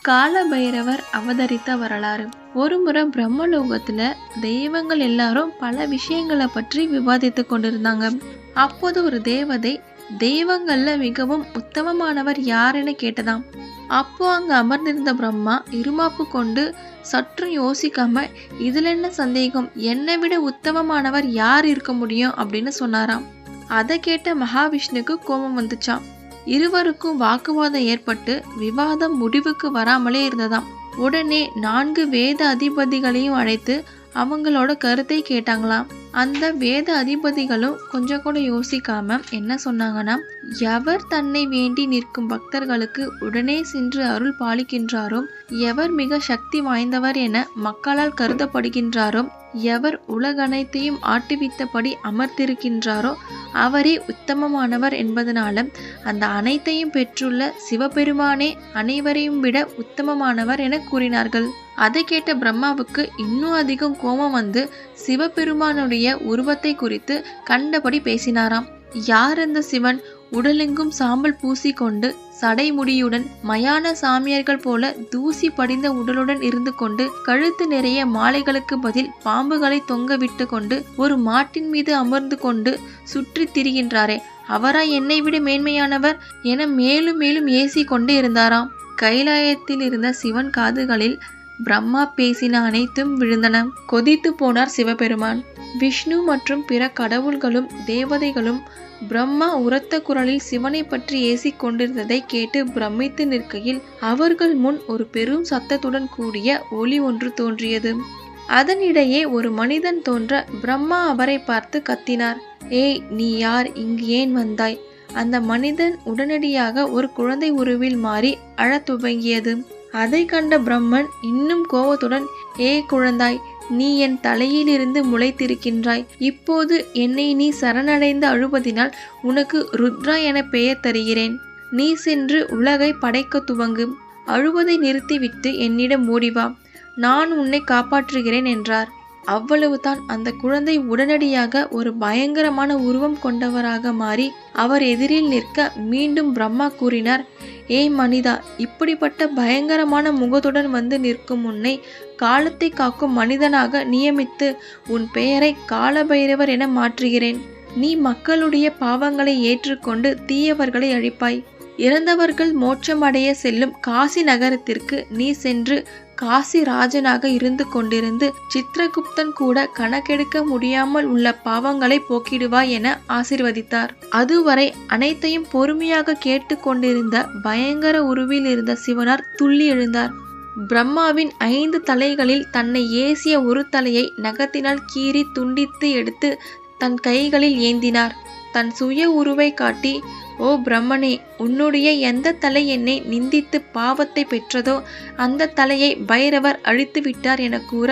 கால பைரவர் அவதரித்த வரலாறு. ஒருமுறை பிரம்மலோகத்துல தெய்வங்கள் எல்லாரும் பல விஷயங்களை பற்றி விவாதித்து கொண்டிருந்தாங்க. அப்போது ஒரு தேவதை தெய்வங்கள்ல மிகவும் உத்தமமானவர் யாருன்னு கேட்டதாம். அப்போ அங்க அமர்ந்திருந்த பிரம்மா இருமாப்பு கொண்டு சற்றும் யோசிக்காம, இதுல என்ன சந்தேகம், என்னை விட உத்தமமானவர் யார் இருக்க முடியும் அப்படின்னு சொன்னாராம். அதை கேட்ட மகாவிஷ்ணுக்கு கோபம் வந்துச்சாம். இருவருக்கும் வாக்குவாதம் ஏற்பட்டு விவாதம் முடிவுக்கு வராமலே இருந்ததாம். உடனே 4 வேத அதிபதிகளையும் அழைத்து அவங்களோட கருத்தை கேட்டாங்களாம். அந்த வேத அதிபதிகளும் கொஞ்சம் கூட யோசிக்காம என்ன சொன்னாங்கன்னா, எவர் தன்னை வேண்டி நிற்கும் பக்தர்களுக்கு உடனே சென்று அருள் பாலிக்கின்றாரோ, எவர் மிக சக்தி வாய்ந்தவர் என மக்களால் கருதப்படுகின்றாரோ, எவர் உலகனைத்தையும் ஆட்டுவித்தபடி அமர்ந்திருக்கின்றாரோ அவரே உத்தமமானவர் என்பதனால அந்த அனைத்தையும் பெற்றுள்ள சிவபெருமானே அனைவரையும் விட உத்தமமானவர் என கூறினார்கள். அதை கேட்ட பிரம்மாவுக்கு இன்னும் அதிகம் கோபம் வந்து சிவபெருமானுடைய உருவத்தை குறித்து கண்டபடி பேசினாராம். யார் அந்த சிவன்? உடலெங்கும் சாம்பல் பூசிக்கொண்டு சடைமுடியுடன் மயான சாமியார்கள் போல தூசி படிந்த உடலுடன் இருந்து கொண்டு கழுத்து நிறைய மாலைகளுக்கு பதில் பாம்புகளை தொங்க விட்டு கொண்டு ஒரு மாட்டின் மீது அமர்ந்து கொண்டு சுற்றி திரிகின்றாரே, அவரா என்னை விட மேன்மையானவர் என மேலும் மேலும் ஏசி கொண்டு இருந்தாராம். கைலாயத்தில் இருந்த சிவன் காதுகளில் பிரம்மா பேசின அனைத்தும் விழுந்தன. கொதித்து போனார் சிவபெருமான். விஷ்ணு மற்றும் பிற கடவுள்களும் தேவதைகளும் பிரம்மா உரத்த குரலில் சிவனை பற்றி ஏசி கொண்டிருந்ததை கேட்டு பிரமித்து நிற்கையில் அவர்கள் முன் ஒரு பெரும் சத்தத்துடன் கூடிய ஒலி ஒன்று தோன்றியது. அதனிடையே ஒரு மனிதன் தோன்ற பிரம்மா அவரை பார்த்து கத்தினார். ஏய், நீ யார்? இங்கு ஏன் வந்தாய்? அந்த மனிதன் உடனடியாக ஒரு குழந்தை உருவில் மாறி அழத் துவங்கியது. அதை கண்ட பிரம்மன் இன்னும் கோபத்துடன், ஏ குழந்தாய், நீ என் தலையிலிருந்து முளைத்திருக்கின்றாய். இப்போது என்னை நீ சரணடைந்து அழுவதினால் உனக்கு ருத்ரா என பெயர் தருகிறேன். நீ சென்று உலகை படைக்க துவங்கு. அழுவதை நிறுத்திவிட்டு என்னிடம் ஓடிவா, நான் உன்னை காப்பாற்றுகிறேன் என்றார். அவ்வளவுதான். அந்த குழந்தை உடனடியாக ஒரு பயங்கரமான உருவம் கொண்டவராக மாறி அவர் எதிரில் நிற்க மீண்டும் பிரம்மா கூறினார், ஏய் மனிதா, இப்படிப்பட்ட பயங்கரமான முகத்துடன் வந்து நிற்கும் உன்னை காலத்தை காக்கும் மனிதனாக நியமித்து உன் பெயரை காலபைரவர் என மாற்றுகிறேன். நீ மக்களுடைய பாவங்களை ஏற்றுக்கொண்டு தீயவர்களை அழிப்பாய். இறந்தவர்கள் மோட்சம் அடைய செல்லும் காசி நகரத்திற்கு நீ சென்று காசி ராஜனாக இருந்து கொண்டிருந்து சித்திரகுப்தன் கூட கணக்கெடுக்க முடியாமல் உள்ள பாவங்களை போக்கிடுவாய் என ஆசீர்வதித்தார். அதுவரை அனைத்தையும் பொறுமையாக கேட்டு கொண்டிருந்த பயங்கர உருவில் இருந்த சிவனார் துள்ளி எழுந்தார். பிரம்மாவின் 5 தலைகளில் தன்னை ஏசிய ஒரு தலையை நகத்தினால் கீறி துண்டித்து எடுத்து தன் கைகளில் ஏந்தினார். தன் சுய உருவை காட்டி, ஓ பிரம்மனே, உன்னுடைய எந்த தலை என்னை நிந்தித்து பாவத்தை பெற்றதோ அந்த தலையை பைரவர் அழித்து விட்டார் என கூற,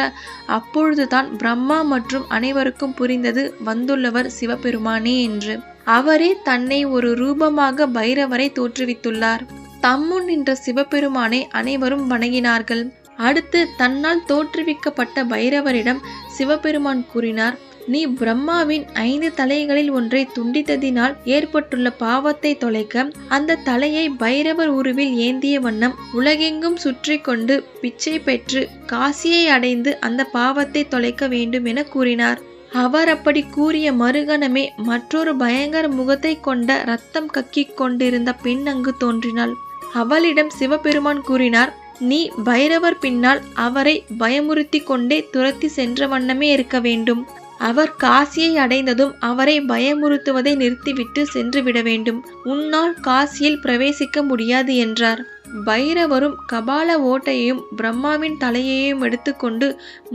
அப்பொழுதுதான் பிரம்மா மற்றும் அனைவருக்கும் புரிந்தது வந்துள்ளவர் சிவபெருமானே என்று. அவரே தன்னை ஒரு ரூபமாக பைரவரை தோற்றுவித்துள்ளார். தம்முன் நின்ற சிவபெருமானை அனைவரும் வணங்கினார்கள். அடுத்து தன்னால் தோற்றுவிக்கப்பட்ட பைரவரிடம் சிவபெருமான் கூறினார், நீ பிரம்மாவின் 5 தலைகளில் ஒன்றை துண்டித்ததினால் ஏற்பட்டுள்ள பாவத்தை தொலைக்க அந்த தலையை பைரவர் உருவில் ஏந்திய வண்ணம் உலகெங்கும் சுற்றி கொண்டு பிச்சை பெற்று காசியை அடைந்து அந்த பாவத்தை தொலைக்க வேண்டும் என கூறினார். அவர் அப்படி கூறிய மறுகணமே மற்றொரு பயங்கர முகத்தை கொண்ட ரத்தம் கக்கிக் கொண்டிருந்த பெண் அங்கு தோன்றினாள். அவளிடம் சிவபெருமான் கூறினார், நீ பைரவர் பின்னால் அவரை பயமுறுத்தி கொண்டே துரத்தி சென்ற வண்ணமே இருக்க வேண்டும். அவர் காசியை அடைந்ததும் அவரை பயமுறுத்துவதை நிறுத்திவிட்டு சென்று விட வேண்டும். உன்னால் காசியில் பிரவேசிக்க முடியாது என்றார். பைரவரும் கபால ஓட்டையையும் பிரம்மாவின் தலையையும் எடுத்துக்கொண்டு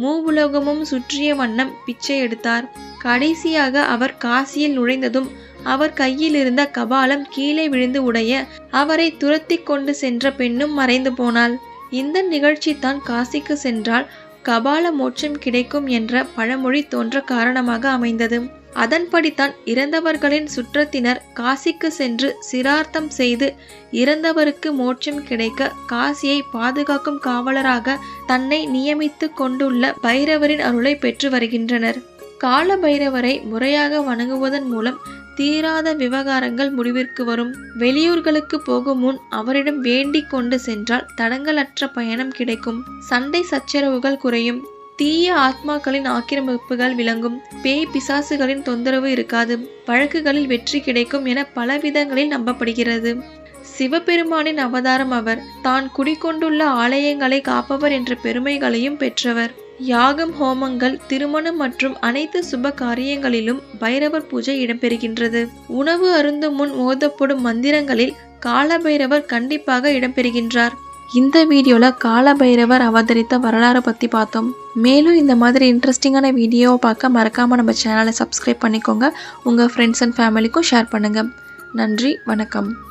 மூவுலகமும் சுற்றிய வண்ணம் பிச்சை எடுத்தார். கடைசியாக அவர் காசியில் நுழைந்ததும் அவர் கையில் இருந்த கபாலம் கீழே விழுந்து உடைய அவரை துரத்தி கொண்டு சென்ற பெண்ணும் மறைந்து போனாள். இந்த நிகழ்ச்சி தான் காசிக்கு சென்றால் கபால மோட்சம் கிடைக்கும் என்ற பழமொழி தோன்ற காரணமாக அமைந்தது. அதன்படித்தான் இறந்தவர்களின் சுற்றத்தினர் காசிக்கு சென்று சிரார்த்தம் செய்து இறந்தவருக்கு மோட்சம் கிடைக்க காசியை பாதுகாக்கும் காவலராக தன்னை நியமித்து கொண்டுள்ள பைரவரின் அருளை பெற்று வருகின்றனர். கால பைரவரை முறையாக வணங்குவதன் மூலம் தீராத விவகாரங்கள் முடிவிற்கு வரும். வெளியூர்களுக்கு போகும் முன் அவரிடம் வேண்டிக் கொண்டு சென்றால் தடங்கலற்ற பயணம் கிடைக்கும். சண்டை சச்சரவுகள் குறையும். தீய ஆத்மாக்களின் ஆக்கிரமிப்புகள் விளங்கும். பேய் பிசாசுகளின் தொந்தரவு இருக்காது. வழக்குகளில் வெற்றி கிடைக்கும் என பல விதங்களில் நம்பப்படுகிறது. சிவபெருமானின் அவதாரம் அவர். தான் குடிகொண்டுள்ள ஆலயங்களை காப்பவர் என்ற பெருமைகளையும் பெற்றவர். யாகம், ஹோமங்கள், திருமணம் மற்றும் அனைத்து சுப காரியங்களிலும் பைரவர் பூஜை இடம்பெறுகின்றது. உணவு அருந்தும் முன் ஓதப்படும் மந்திரங்களில் காலபைரவர் கண்டிப்பாக இடம்பெறுகின்றார். இந்த வீடியோல காலபைரவர் அவதரித்த வரலாறை பத்தி பார்த்தோம். மேலும் இந்த மாதிரி இன்ட்ரெஸ்டிங்கான வீடியோவை பார்க்க மறக்காம நம்ம சேனலை சப்ஸ்கிரைப் பண்ணிக்கோங்க. உங்க ஃப்ரெண்ட்ஸ் அண்ட் ஃபேமிலிக்கும் ஷேர் பண்ணுங்க. நன்றி, வணக்கம்.